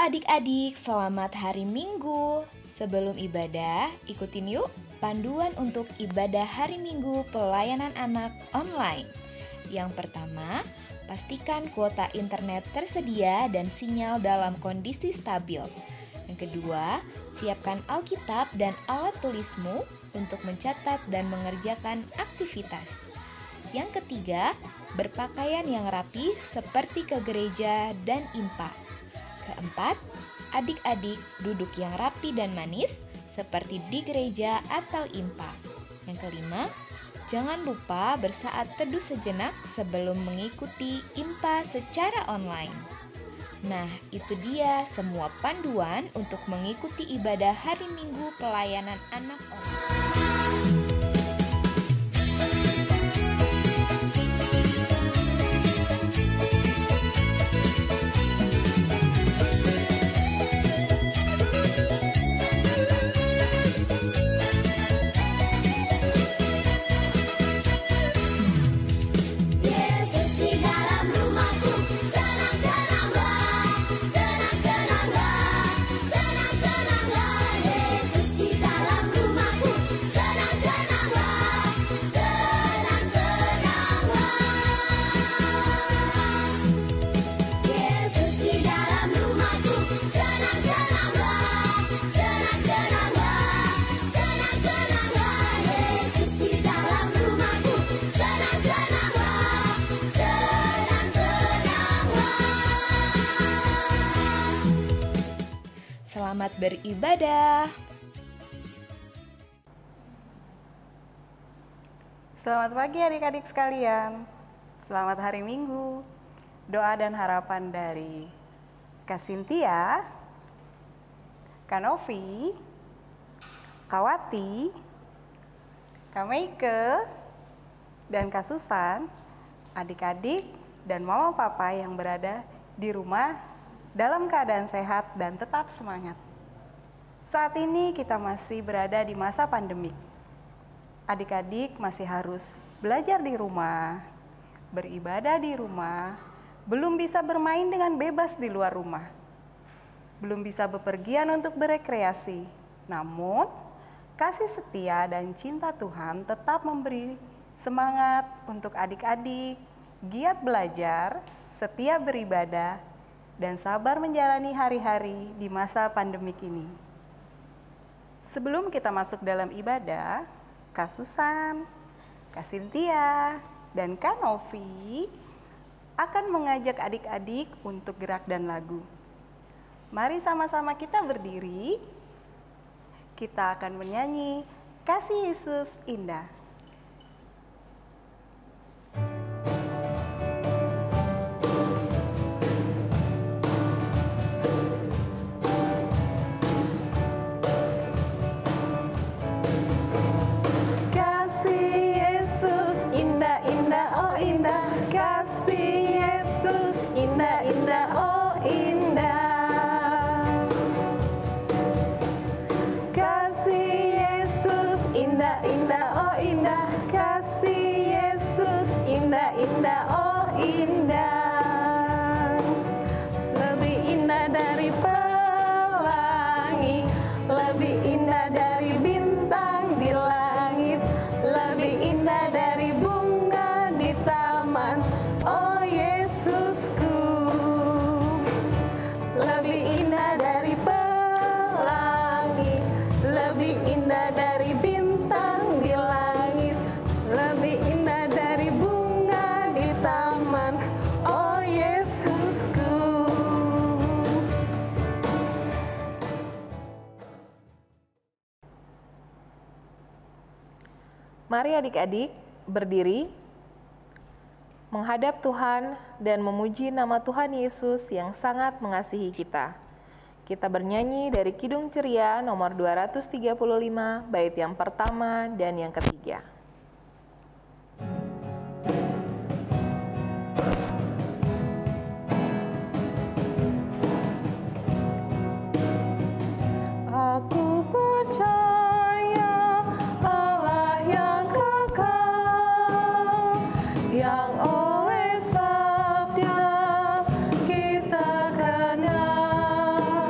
adik-adik, selamat hari Minggu. Sebelum ibadah, ikutin yuk panduan untuk ibadah hari Minggu pelayanan anak online. Yang pertama, pastikan kuota internet tersedia dan sinyal dalam kondisi stabil. Yang kedua, siapkan Alkitab dan alat tulismu untuk mencatat dan mengerjakan aktivitas. Yang ketiga, berpakaian yang rapi seperti ke gereja dan impa. Keempat, adik-adik duduk yang rapi dan manis seperti di gereja atau impa. Yang kelima, jangan lupa bersaat teduh sejenak sebelum mengikuti impa secara online. Nah, itu dia semua panduan untuk mengikuti ibadah hari Minggu pelayanan anak online. Selamat beribadah. Selamat pagi adik-adik sekalian. Selamat hari Minggu. Doa dan harapan dari Kak Cynthia, Kak Novi, Kak Wati, Kak Meike, dan Kak Susan, adik-adik dan mama papa yang berada di rumah dalam keadaan sehat dan tetap semangat. Saat ini kita masih berada di masa pandemik. Adik-adik masih harus belajar di rumah, beribadah di rumah, belum bisa bermain dengan bebas di luar rumah, belum bisa bepergian untuk berekreasi. Namun, kasih setia dan cinta Tuhan tetap memberi semangat untuk adik-adik, giat belajar, setia beribadah, dan sabar menjalani hari-hari di masa pandemik ini. Sebelum kita masuk dalam ibadah, Kak Susan, Kak Cynthia, dan Kak Novi akan mengajak adik-adik untuk gerak dan lagu. Mari sama-sama kita berdiri. Kita akan menyanyi Kasih Yesus Indah. Mari adik-adik berdiri, menghadap Tuhan dan memuji nama Tuhan Yesus yang sangat mengasihi kita. Kita bernyanyi dari Kidung Ceria nomor 235, bait yang pertama dan yang ketiga. Aku percaya Allah yang kekal, yang oleh sabda kita kenal.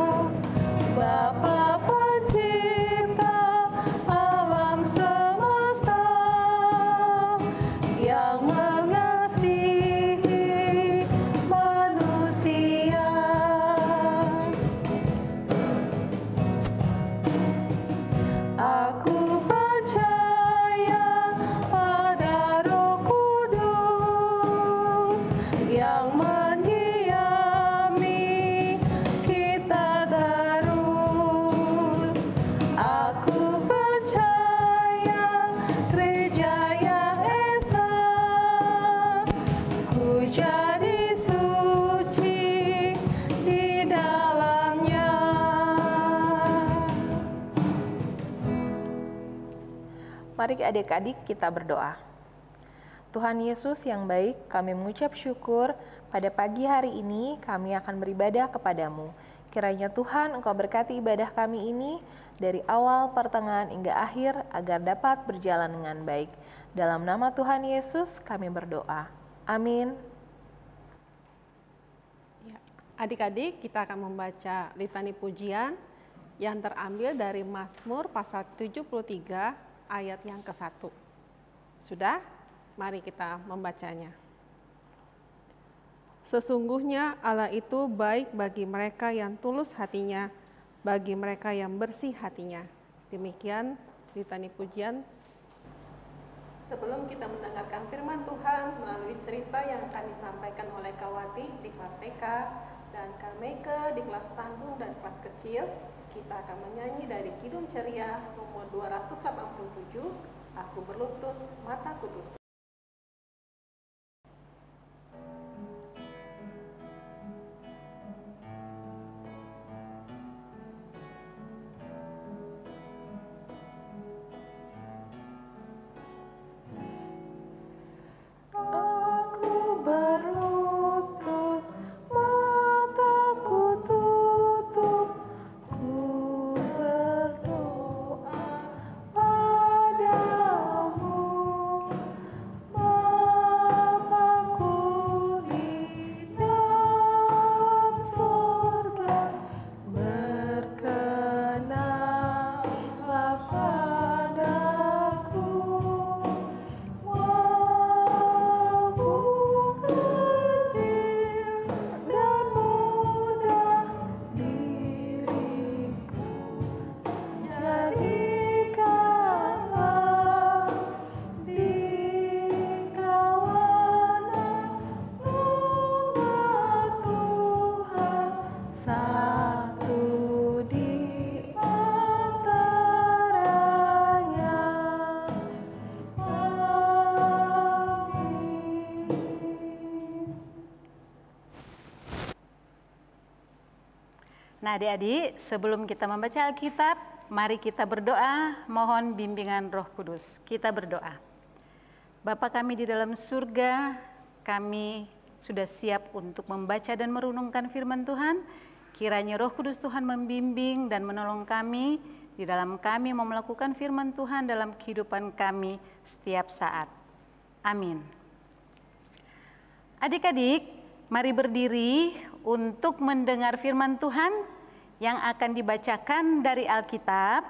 Mari adik-adik kita berdoa. Tuhan Yesus yang baik, kami mengucap syukur pada pagi hari ini kami akan beribadah kepadamu. Kiranya Tuhan Engkau berkati ibadah kami ini dari awal, pertengahan, hingga akhir agar dapat berjalan dengan baik. Dalam nama Tuhan Yesus kami berdoa. Amin. Ya, adik-adik kita akan membaca litani pujian yang terambil dari Mazmur pasal 73 ayat yang ke-1. Sudah? Mari kita membacanya. Sesungguhnya Allah itu baik bagi mereka yang tulus hatinya, bagi mereka yang bersih hatinya. Demikian litani pujian. Sebelum kita mendengarkan firman Tuhan melalui cerita yang akan disampaikan oleh Kawati di kelas TK dan Karmeke di kelas tanggung dan kelas kecil, kita akan menyanyi dari Kidung Ceria nomor 287, Aku Berlutut, Mataku Tutup. Nah adik-adik, sebelum kita membaca Alkitab, mari kita berdoa, mohon bimbingan Roh Kudus. Kita berdoa. Bapa kami di dalam surga, kami sudah siap untuk membaca dan merenungkan firman Tuhan. Kiranya Roh Kudus Tuhan membimbing dan menolong kami di dalam kami mau melakukan firman Tuhan dalam kehidupan kami setiap saat. Amin. Adik-adik, mari berdiri untuk mendengar firman Tuhan yang akan dibacakan dari Alkitab.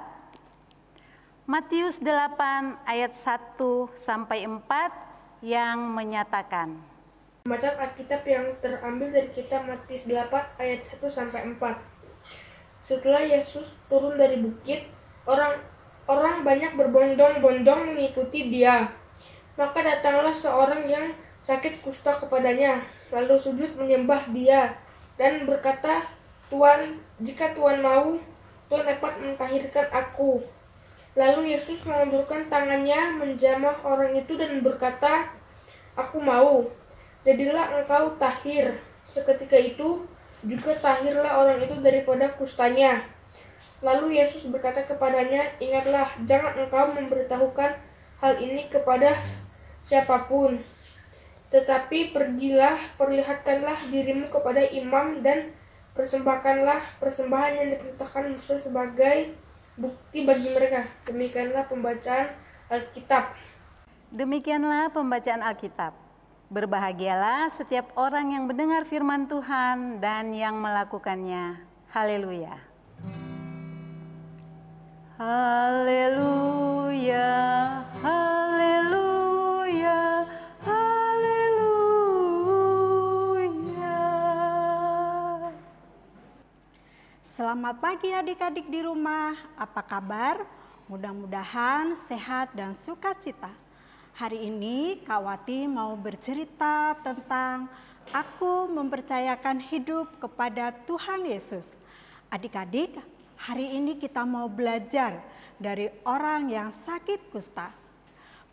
Matius 8 ayat 1 sampai 4 yang menyatakan. Bacaan Alkitab yang terambil dari kitab Matius 8 ayat 1 sampai 4. Setelah Yesus turun dari bukit, orang banyak berbondong-bondong mengikuti Dia. Maka datanglah seorang yang sakit kusta kepadanya, lalu sujud menyembah Dia dan berkata, Tuan, jika Tuan mau, Tuan dapat mentahirkan aku. Lalu Yesus mengulurkan tangannya menjamah orang itu dan berkata, Aku mau, jadilah engkau tahir. Seketika itu juga tahirlah orang itu daripada kustanya. Lalu Yesus berkata kepadanya, Ingatlah, jangan engkau memberitahukan hal ini kepada siapapun. Tetapi pergilah, perlihatkanlah dirimu kepada imam dan persembahkanlah persembahan yang diperintahkan Musa sebagai bukti bagi mereka. Demikianlah pembacaan Alkitab. Demikianlah pembacaan Alkitab. Berbahagialah setiap orang yang mendengar firman Tuhan dan yang melakukannya. Haleluya. Haleluya. Haleluya. Selamat pagi adik-adik di rumah, apa kabar? Mudah-mudahan sehat dan sukacita. Hari ini Kak Wati mau bercerita tentang aku mempercayakan hidup kepada Tuhan Yesus. Adik-adik, hari ini kita mau belajar dari orang yang sakit kusta.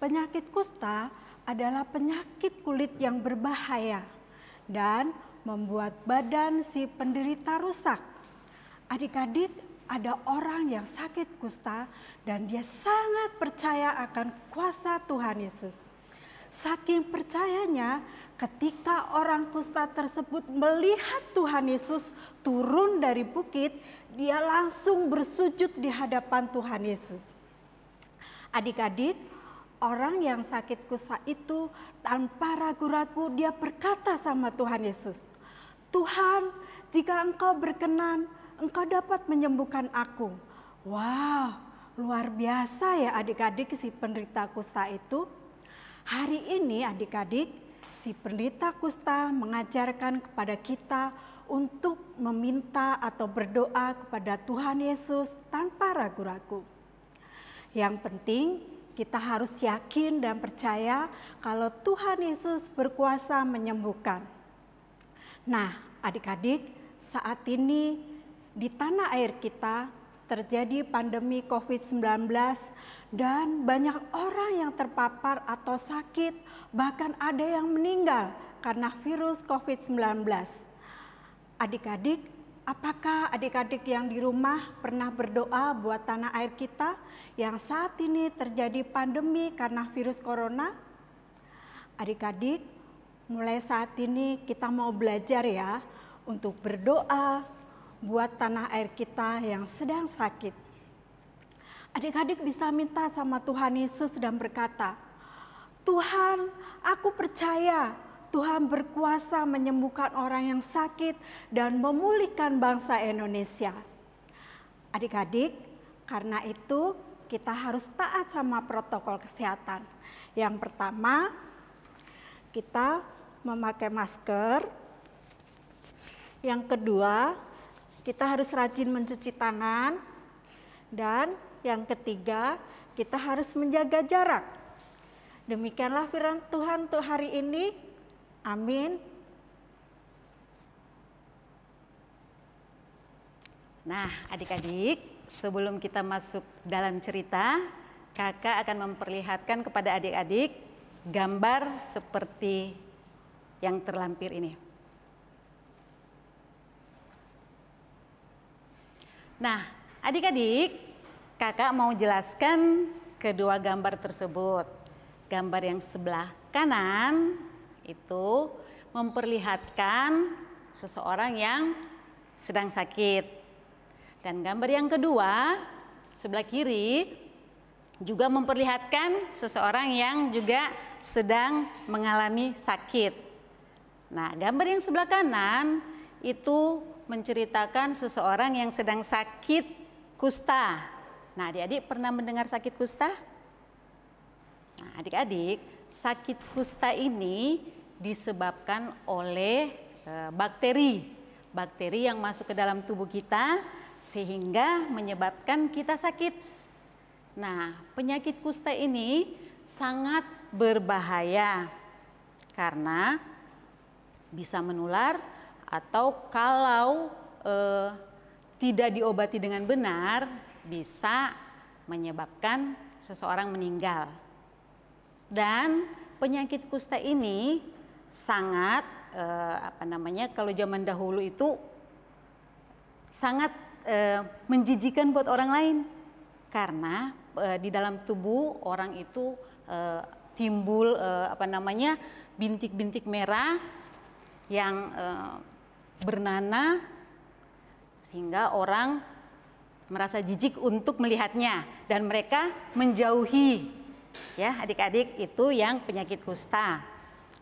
Penyakit kusta adalah penyakit kulit yang berbahaya dan membuat badan si penderita rusak. Adik-adik, ada orang yang sakit kusta dan dia sangat percaya akan kuasa Tuhan Yesus. Saking percayanya, ketika orang kusta tersebut melihat Tuhan Yesus turun dari bukit, dia langsung bersujud di hadapan Tuhan Yesus. Adik-adik, orang yang sakit kusta itu tanpa ragu-ragu dia berkata sama Tuhan Yesus, "Tuhan, jika Engkau berkenan, Engkau dapat menyembuhkan aku." Wow, luar biasa ya adik-adik si penderita kusta itu. Hari ini adik-adik, si penderita kusta mengajarkan kepada kita untuk meminta atau berdoa kepada Tuhan Yesus tanpa ragu-ragu. Yang penting kita harus yakin dan percaya kalau Tuhan Yesus berkuasa menyembuhkan. Nah, adik-adik, saat ini di tanah air kita terjadi pandemi COVID-19 dan banyak orang yang terpapar atau sakit, bahkan ada yang meninggal karena virus COVID-19. Adik-adik, apakah adik-adik yang di rumah pernah berdoa buat tanah air kita yang saat ini terjadi pandemi karena virus corona? Adik-adik, mulai saat ini kita mau belajar ya untuk berdoa buat tanah air kita yang sedang sakit. Adik-adik bisa minta sama Tuhan Yesus dan berkata, "Tuhan, aku percaya Tuhan berkuasa menyembuhkan orang yang sakit dan memulihkan bangsa Indonesia." Adik-adik, karena itu kita harus taat sama protokol kesehatan. Yang pertama, kita memakai masker. Yang kedua, kita harus rajin mencuci tangan. Dan yang ketiga, kita harus menjaga jarak. Demikianlah firman Tuhan untuk hari ini. Amin. Nah, adik-adik, sebelum kita masuk dalam cerita, kakak akan memperlihatkan kepada adik-adik gambar seperti yang terlampir ini. Nah, adik-adik, kakak mau jelaskan kedua gambar tersebut. Gambar yang sebelah kanan itu memperlihatkan seseorang yang sedang sakit. Dan gambar yang kedua, sebelah kiri, juga memperlihatkan seseorang yang juga sedang mengalami sakit. Nah, gambar yang sebelah kanan itu menceritakan seseorang yang sedang sakit kusta. Nah, adik-adik pernah mendengar sakit kusta? Nah, adik-adik, sakit kusta ini disebabkan oleh bakteri yang masuk ke dalam tubuh kita sehingga menyebabkan kita sakit. Nah, penyakit kusta ini sangat berbahaya karena bisa menular atau kalau tidak diobati dengan benar bisa menyebabkan seseorang meninggal. Dan penyakit kusta ini sangat kalau zaman dahulu itu sangat menjijikan buat orang lain karena di dalam tubuh orang itu timbul bintik-bintik merah yang bernanah sehingga orang merasa jijik untuk melihatnya dan mereka menjauhi. Ya, adik-adik, itu yang penyakit kusta.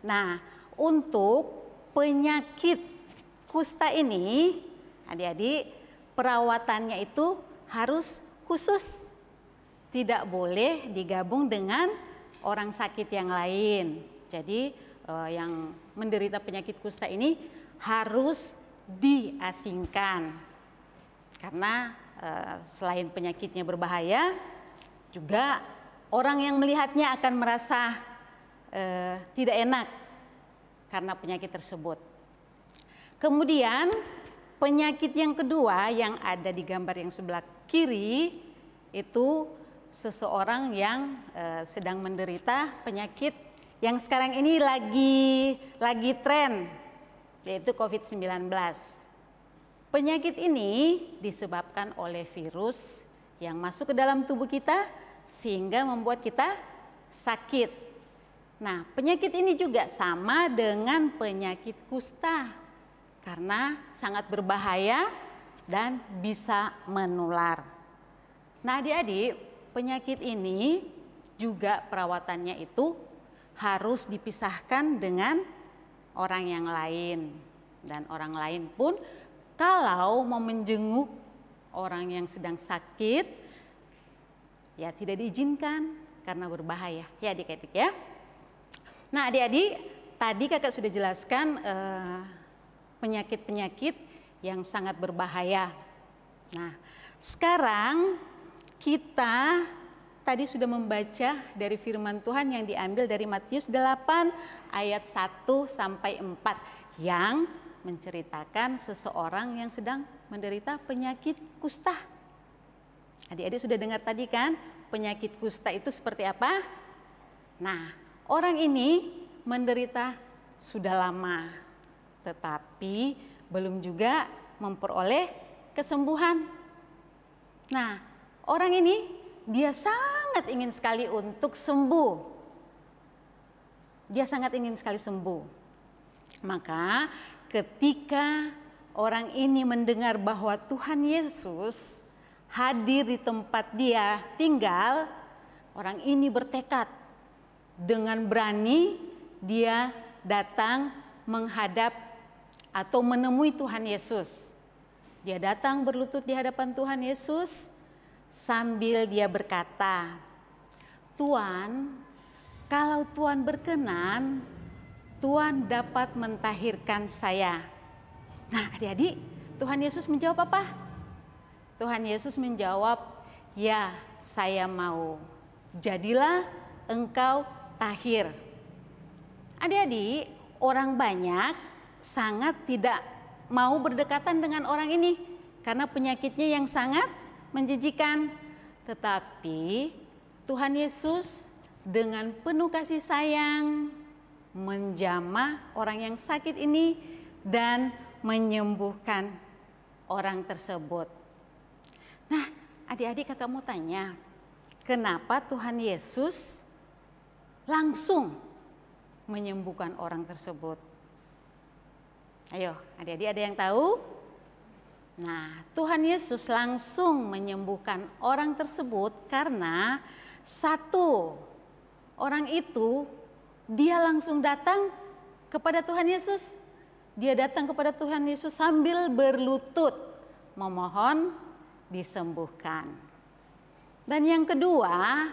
Nah, untuk penyakit kusta ini, adik-adik, perawatannya itu harus khusus. Tidak boleh digabung dengan orang sakit yang lain. Jadi, yang menderita penyakit kusta ini harus diasingkan. Karena selain penyakitnya berbahaya, juga orang yang melihatnya akan merasa tidak enak karena penyakit tersebut. Kemudian penyakit yang kedua yang ada di gambar yang sebelah kiri itu seseorang yang sedang menderita penyakit yang sekarang ini lagi tren, yaitu COVID-19. Penyakit ini disebabkan oleh virus yang masuk ke dalam tubuh kita sehingga membuat kita sakit. Nah, penyakit ini juga sama dengan penyakit kusta karena sangat berbahaya dan bisa menular. Nah, adik-adik, penyakit ini juga perawatannya itu harus dipisahkan dengan orang yang lain. Dan orang lain pun kalau mau menjenguk orang yang sedang sakit, ya tidak diizinkan karena berbahaya. Ya adik-adik ya. Nah adik-adik, tadi kakak sudah jelaskan penyakit-penyakit yang sangat berbahaya. Nah sekarang kita tadi sudah membaca dari firman Tuhan yang diambil dari Matius 8 ayat 1 sampai 4 yang menceritakan seseorang yang sedang menderita penyakit kusta. Adik-adik sudah dengar tadi kan penyakit kusta itu seperti apa? Nah, orang ini menderita sudah lama, tetapi belum juga memperoleh kesembuhan. Nah, orang ini dia sangat ingin sekali untuk sembuh. Dia sangat ingin sekali sembuh. Maka ketika orang ini mendengar bahwa Tuhan Yesus hadir di tempat dia tinggal, orang ini bertekad dengan berani dia datang menghadap atau menemui Tuhan Yesus. Dia datang berlutut di hadapan Tuhan Yesus sambil dia berkata, "Tuhan, kalau Tuhan berkenan, Tuhan dapat mentahirkan saya." Nah adik-adik, Tuhan Yesus menjawab apa? Tuhan Yesus menjawab, "Ya, saya mau. Jadilah engkau tahir." Adik-adik, orang banyak sangat tidak mau berdekatan dengan orang ini karena penyakitnya yang sangat menjijikan. Tetapi Tuhan Yesus dengan penuh kasih sayang menjamah orang yang sakit ini dan menyembuhkan orang tersebut. Nah, adik-adik kakak mau tanya, kenapa Tuhan Yesus langsung menyembuhkan orang tersebut? Ayo, adik-adik ada yang tahu? Nah, Tuhan Yesus langsung menyembuhkan orang tersebut karena satu, orang itu dia langsung datang kepada Tuhan Yesus. Dia datang kepada Tuhan Yesus sambil berlutut memohon disembuhkan. Dan yang kedua,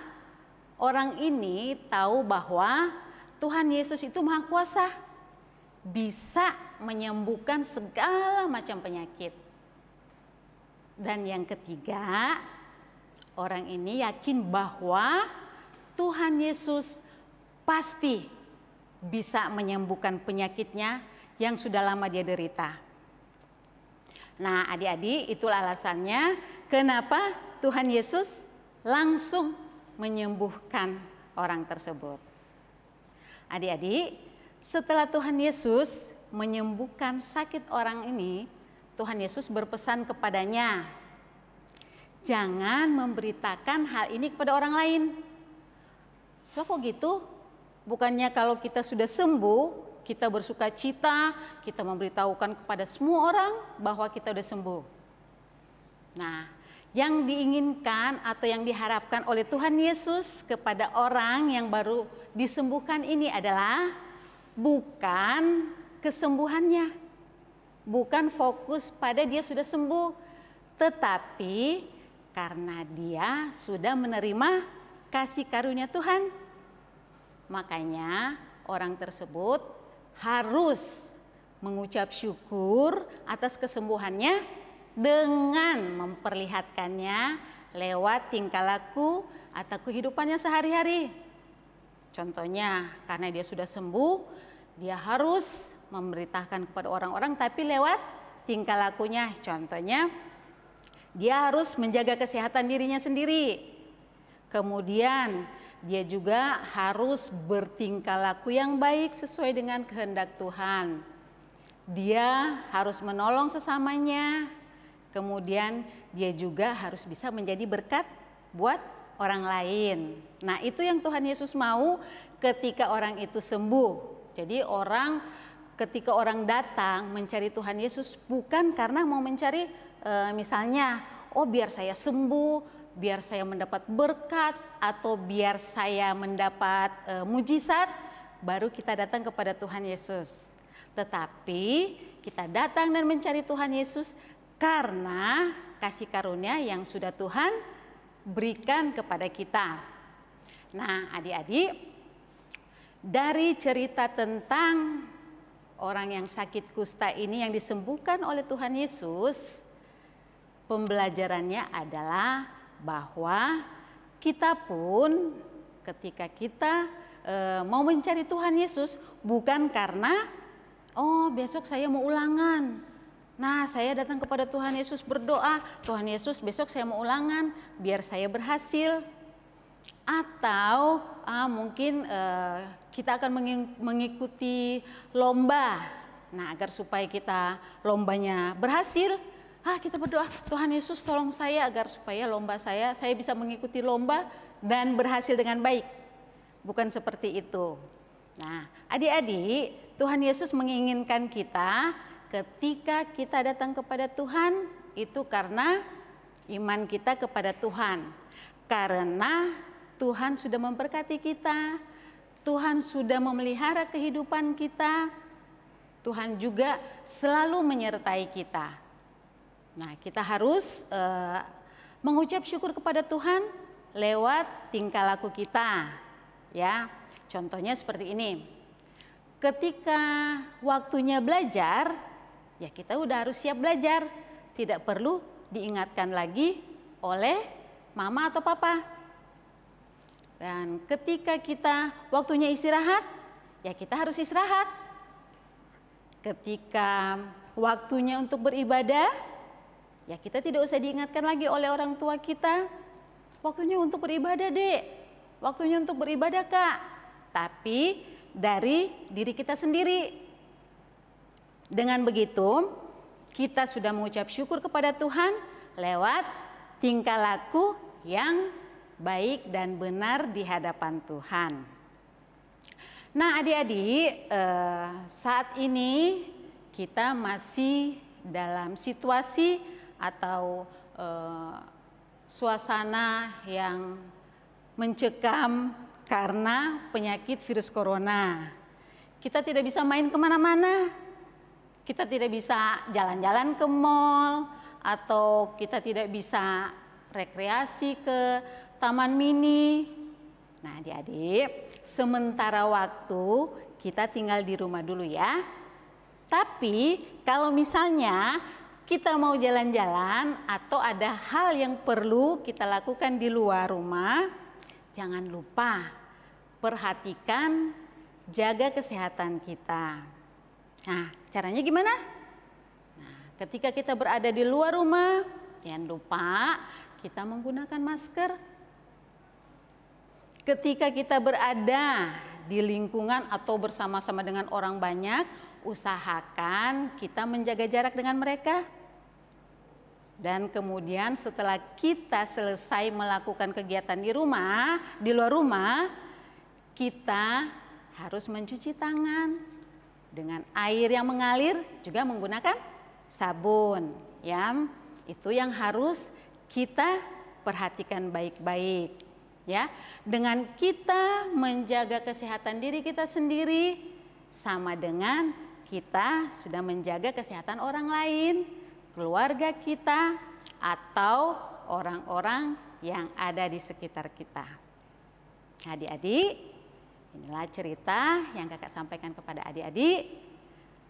orang ini tahu bahwa Tuhan Yesus itu Maha Kuasa, bisa menyembuhkan segala macam penyakit. Dan yang ketiga, orang ini yakin bahwa Tuhan Yesus pasti bisa menyembuhkan penyakitnya yang sudah lama dia derita. Nah adik-adik, itulah alasannya kenapa Tuhan Yesus langsung menyembuhkan orang tersebut. Adik-adik, setelah Tuhan Yesus menyembuhkan sakit orang ini, Tuhan Yesus berpesan kepadanya, jangan memberitakan hal ini kepada orang lain. Loh kok gitu? Bukannya kalau kita sudah sembuh, kita bersuka cita, kita memberitahukan kepada semua orang bahwa kita sudah sembuh. Nah, yang diinginkan atau yang diharapkan oleh Tuhan Yesus kepada orang yang baru disembuhkan ini adalah bukan kesembuhannya, bukan fokus pada dia sudah sembuh, tetapi karena dia sudah menerima kasih karunia Tuhan. Makanya orang tersebut harus mengucap syukur atas kesembuhannya dengan memperlihatkannya lewat tingkah laku atau kehidupannya sehari-hari. Contohnya, karena dia sudah sembuh, dia harus memberitakan kepada orang-orang tapi lewat tingkah lakunya. Contohnya, dia harus menjaga kesehatan dirinya sendiri. Kemudian dia juga harus bertingkah laku yang baik sesuai dengan kehendak Tuhan. dia harus menolong sesamanya, kemudian dia juga harus bisa menjadi berkat buat orang lain. Nah, itu yang Tuhan Yesus mau ketika orang itu sembuh. Jadi ketika orang datang mencari Tuhan Yesus bukan karena mau mencari misalnya, oh biar saya sembuh, biar saya mendapat berkat, atau biar saya mendapat mujizat, baru kita datang kepada Tuhan Yesus. Tetapi kita datang dan mencari Tuhan Yesus karena kasih karunia yang sudah Tuhan berikan kepada kita. Nah, adik-adik, dari cerita tentang orang yang sakit kusta ini yang disembuhkan oleh Tuhan Yesus, pembelajarannya adalah bahwa kita pun ketika kita mau mencari Tuhan Yesus bukan karena oh besok saya mau ulangan, nah saya datang kepada Tuhan Yesus berdoa, Tuhan Yesus besok saya mau ulangan biar saya berhasil. Atau mungkin kita akan mengikuti lomba. Nah, agar supaya kita lombanya berhasil, kita berdoa, Tuhan Yesus tolong saya agar supaya lomba saya bisa mengikuti lomba dan berhasil dengan baik. Bukan seperti itu. Nah, adik-adik, Tuhan Yesus menginginkan kita ketika kita datang kepada Tuhan itu karena iman kita kepada Tuhan. Karena Tuhan sudah memberkati kita, Tuhan sudah memelihara kehidupan kita, Tuhan juga selalu menyertai kita. Nah, kita harus mengucap syukur kepada Tuhan lewat tingkah laku kita. Ya, contohnya seperti ini. Ketika waktunya belajar, ya kita udah harus siap belajar. Tidak perlu diingatkan lagi oleh mama atau papa. Dan ketika kita waktunya istirahat, ya kita harus istirahat. Ketika waktunya untuk beribadah, ya kita tidak usah diingatkan lagi oleh orang tua kita. Waktunya untuk beribadah, Dek. Waktunya untuk beribadah, Kak. Tapi dari diri kita sendiri. Dengan begitu, kita sudah mengucap syukur kepada Tuhan lewat tingkah laku yang baik dan benar di hadapan Tuhan. Nah, adik-adik, saat ini kita masih dalam situasi atau suasana yang mencekam karena penyakit virus corona. Kita tidak bisa main kemana-mana, kita tidak bisa jalan-jalan ke mall, atau kita tidak bisa rekreasi ke taman mini. Nah, adik-adik, sementara waktu kita tinggal di rumah dulu ya. Tapi kalau misalnya kita mau jalan-jalan atau ada hal yang perlu kita lakukan di luar rumah, jangan lupa perhatikan, jaga kesehatan kita. Nah, caranya gimana? Nah, ketika kita berada di luar rumah, jangan lupa kita menggunakan masker. Ketika kita berada di lingkungan atau bersama-sama dengan orang banyak, usahakan kita menjaga jarak dengan mereka. Dan kemudian setelah kita selesai melakukan kegiatan di luar rumah, kita harus mencuci tangan dengan air yang mengalir, juga menggunakan sabun. Ya, itu yang harus kita perhatikan baik-baik. Ya, dengan kita menjaga kesehatan diri kita sendiri, sama dengan kita sudah menjaga kesehatan orang lain, keluarga kita, atau orang-orang yang ada di sekitar kita. Adik-adik, inilah cerita yang kakak sampaikan kepada adik-adik.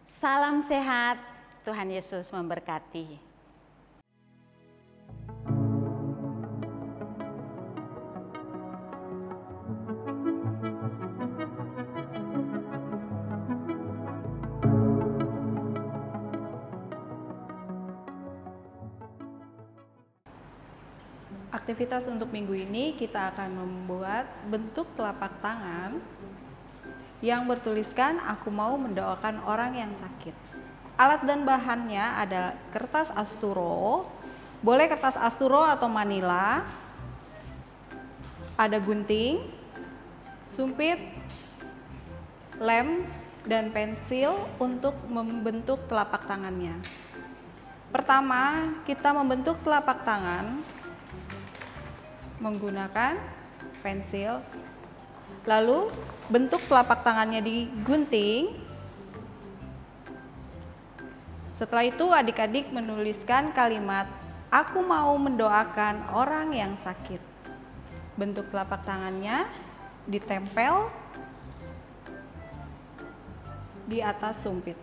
Salam sehat, Tuhan Yesus memberkati. Aktivitas untuk minggu ini kita akan membuat bentuk telapak tangan yang bertuliskan aku mau mendoakan orang yang sakit. Alat dan bahannya adalah kertas asturo, boleh kertas asturo atau manila, ada gunting, sumpit, lem, dan pensil untuk membentuk telapak tangannya. Pertama, kita membentuk telapak tangan menggunakan pensil. Lalu bentuk telapak tangannya digunting. Setelah itu adik-adik menuliskan kalimat, "Aku mau mendoakan orang yang sakit." Bentuk telapak tangannya ditempel di atas sumpit.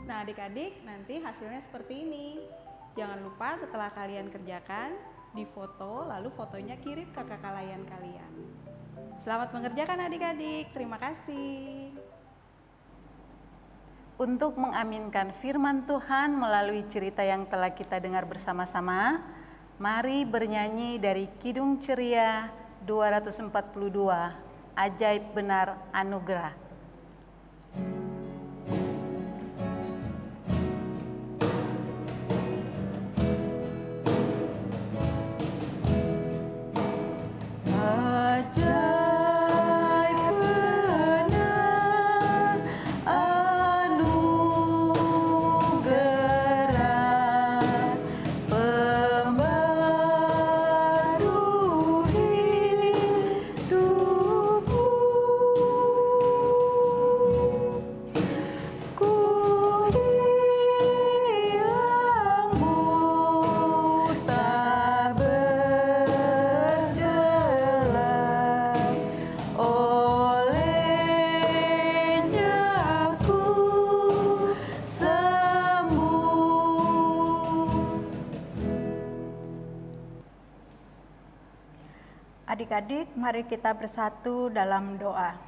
Nah, adik-adik, nanti hasilnya seperti ini. Jangan lupa setelah kalian kerjakan, difoto, lalu fotonya kirim ke kakak layan kalian. Selamat mengerjakan adik-adik, terima kasih. Untuk mengaminkan firman Tuhan melalui cerita yang telah kita dengar bersama-sama, mari bernyanyi dari Kidung Ceria 242, Ajaib Benar Anugerah. Adik-adik, mari kita bersatu dalam doa.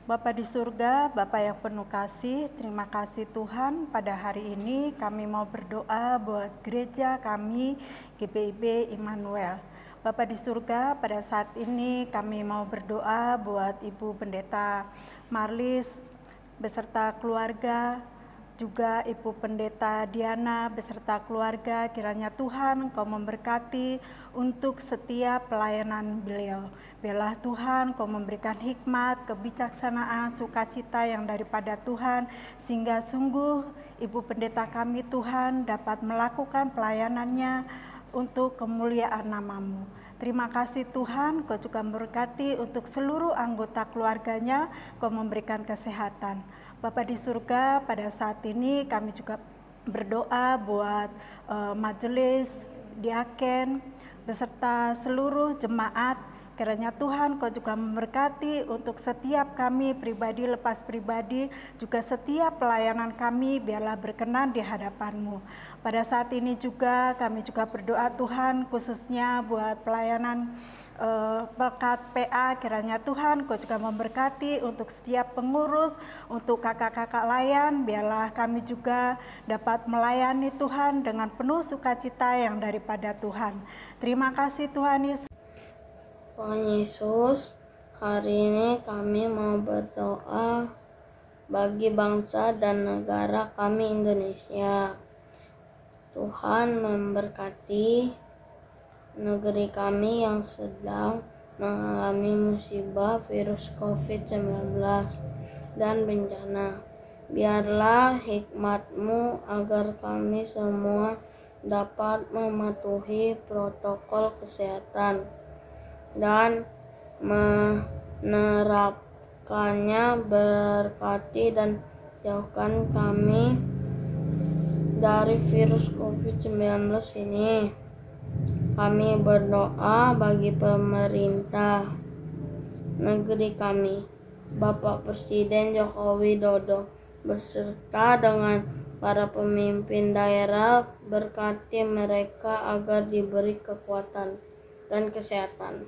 Bapa di surga, Bapa yang penuh kasih, terima kasih Tuhan, pada hari ini kami mau berdoa buat gereja kami, GPIB Immanuel. Bapa di surga, pada saat ini kami mau berdoa buat Ibu Pendeta Marlis beserta keluarga, juga Ibu Pendeta Diana beserta keluarga, kiranya Tuhan Kau memberkati untuk setiap pelayanan beliau. Biarlah Tuhan Kau memberikan hikmat, kebijaksanaan, sukacita yang daripada Tuhan, sehingga sungguh Ibu Pendeta kami Tuhan dapat melakukan pelayanannya untuk kemuliaan nama-Mu. Terima kasih Tuhan, Kau juga memberkati untuk seluruh anggota keluarganya, Kau memberikan kesehatan. Bapa di surga, pada saat ini kami juga berdoa buat majelis, diaken, beserta seluruh jemaat. Kiranya Tuhan Kau juga memberkati untuk setiap kami pribadi lepas pribadi, juga setiap pelayanan kami biarlah berkenan di hadapan-Mu. Pada saat ini juga kami juga berdoa Tuhan khususnya buat pelayanan berkat PA, kiranya Tuhan Kau juga memberkati untuk setiap pengurus, untuk kakak-kakak layan, biarlah kami juga dapat melayani Tuhan dengan penuh sukacita yang daripada Tuhan. Terima kasih Tuhan Yesus. Tuhan Yesus, hari ini kami mau berdoa bagi bangsa dan negara kami Indonesia. Tuhan memberkati negeri kami yang sedang mengalami musibah virus COVID-19 dan bencana. Biarlah hikmat-Mu agar kami semua dapat mematuhi protokol kesehatan dan menerapkannya. Berkati dan jauhkan kami dari virus COVID-19 ini. Kami berdoa bagi pemerintah negeri kami, Bapak Presiden Joko Widodo, berserta dengan para pemimpin daerah, berkati mereka agar diberi kekuatan dan kesehatan.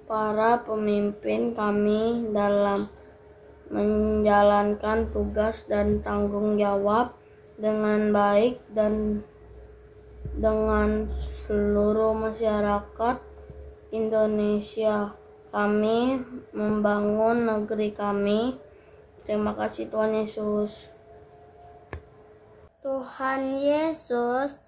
Para pemimpin kami dalam menjalankan tugas dan tanggung jawab dengan baik dan dengan seluruh masyarakat Indonesia. Kami membangun negeri kami. Terima kasih Tuhan Yesus. Tuhan Yesus,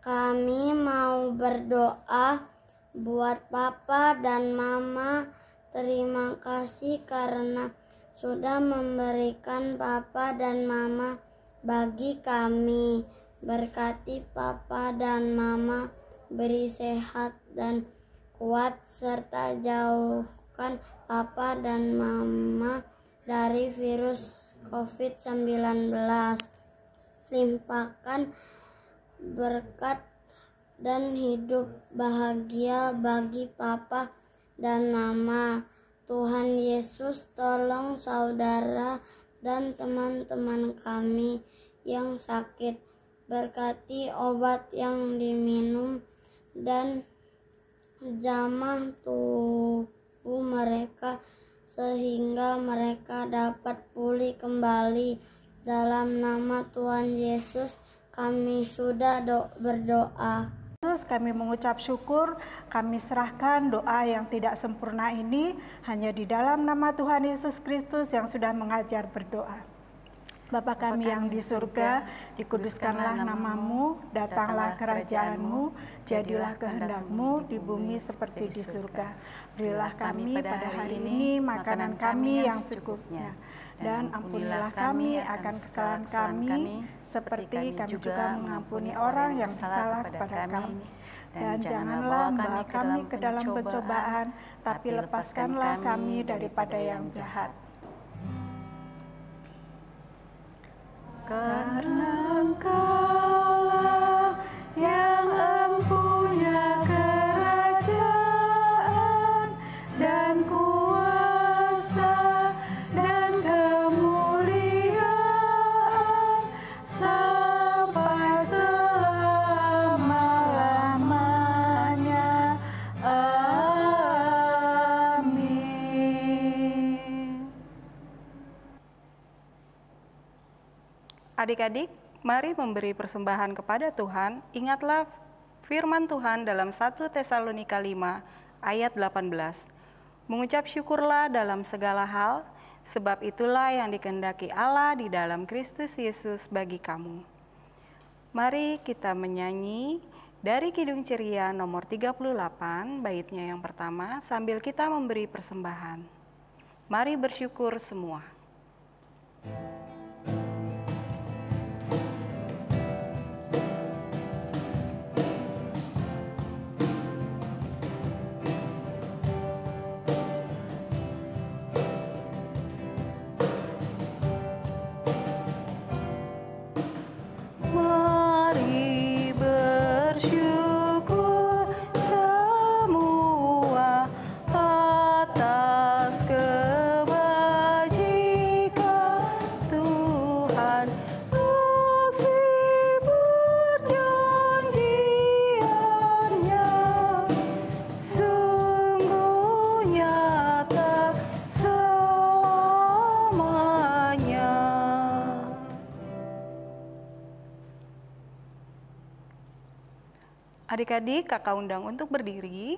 kami mau berdoa buat Papa dan Mama. Terima kasih karena sudah memberikan Papa dan Mama bagi kami. Berkati Papa dan Mama, beri sehat dan kuat, serta jauhkan Papa dan Mama dari virus COVID-19. Limpahkan berkat dan hidup bahagia bagi Papa dan Mama. Tuhan Yesus, tolong saudara dan teman-teman kami yang sakit. Berkati obat yang diminum dan jamah tubuh mereka sehingga mereka dapat pulih kembali. Dalam nama Tuhan Yesus kami sudah berdoa. Yesus, kami mengucap syukur, kami serahkan doa yang tidak sempurna ini hanya di dalam nama Tuhan Yesus Kristus yang sudah mengajar berdoa. Bapa kami yang di surga, dikuduskanlah namamu, datanglah kerajaanmu, jadilah kehendak-Mu di bumi seperti di surga. Berilah kami pada hari ini makanan kami yang secukupnya, dan ampunilah kami akan kesalahan kami, seperti kami juga mengampuni orang yang bersalah kepada kami. Dan janganlah membawa kami ke dalam pencobaan, tapi lepaskanlah kami daripada yang jahat. Karena Engkaulah yang empunya kerajaan dan kuasa dan kemuliaan sampai selama-lamanya. Amin. Adik-adik, mari memberi persembahan kepada Tuhan. Ingatlah firman Tuhan dalam 1 Tesalonika 5 ayat 18. Mengucap syukurlah dalam segala hal, sebab itulah yang dikehendaki Allah di dalam Kristus Yesus bagi kamu. Mari kita menyanyi dari Kidung Ceria nomor 38, baitnya yang pertama, sambil kita memberi persembahan. Mari bersyukur semua. Mari bersyukur semua atas kebajikan Tuhan. Kasih perjanjiannya sungguh nyata selamanya. Adik-adik, kakak undang untuk berdiri.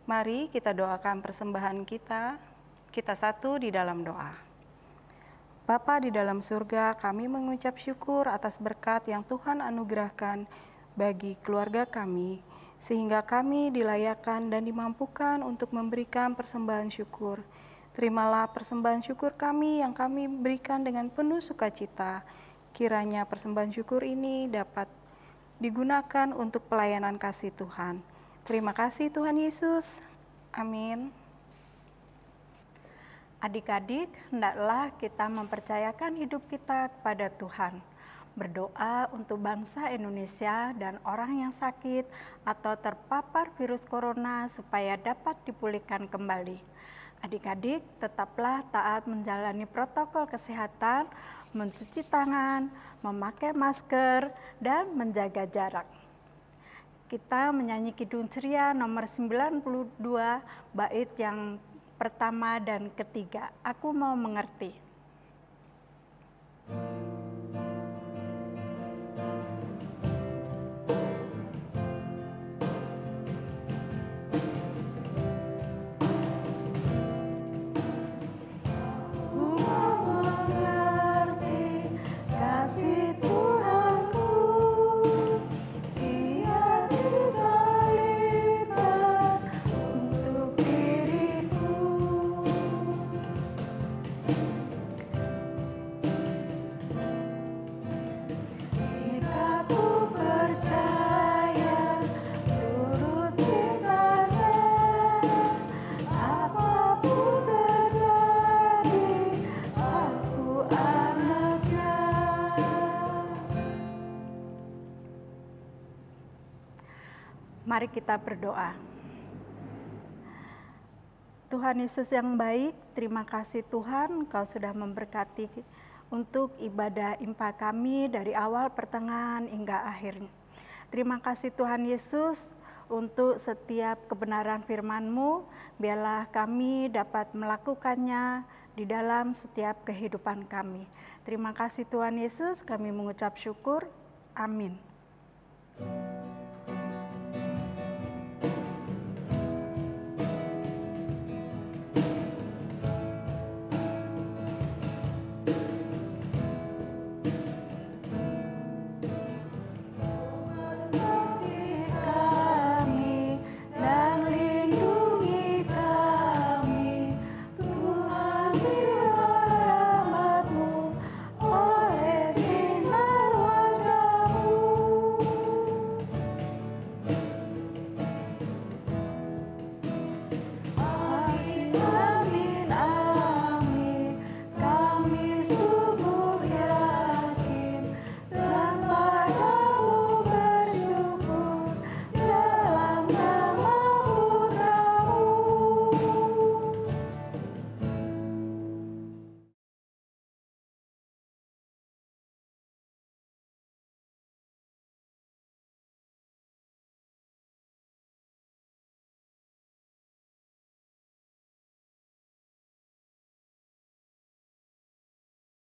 Mari kita doakan persembahan kita. Kita satu di dalam doa. Bapa di dalam surga, kami mengucap syukur atas berkat yang Tuhan anugerahkan bagi keluarga kami, sehingga kami dilayakkan dan dimampukan untuk memberikan persembahan syukur. Terimalah persembahan syukur kami yang kami berikan dengan penuh sukacita. Kiranya persembahan syukur ini dapat digunakan untuk pelayanan kasih Tuhan. Terima kasih Tuhan Yesus. Amin. Adik-adik, hendaklah kita mempercayakan hidup kita kepada Tuhan. Berdoa untuk bangsa Indonesia dan orang yang sakit atau terpapar virus corona supaya dapat dipulihkan kembali. Adik-adik, tetaplah taat menjalani protokol kesehatan, mencuci tangan, memakai masker, dan menjaga jarak. Kita menyanyi Kidung Ceria nomor 92, bait yang pertama dan ketiga. Aku mau mengerti. Mari kita berdoa. Tuhan Yesus yang baik, terima kasih Tuhan, Engkau sudah memberkati untuk ibadah impa kami dari awal, pertengahan, hingga akhirnya. Terima kasih Tuhan Yesus untuk setiap kebenaran firman-Mu, biarlah kami dapat melakukannya di dalam setiap kehidupan kami. Terima kasih Tuhan Yesus, kami mengucap syukur. Amin. Hati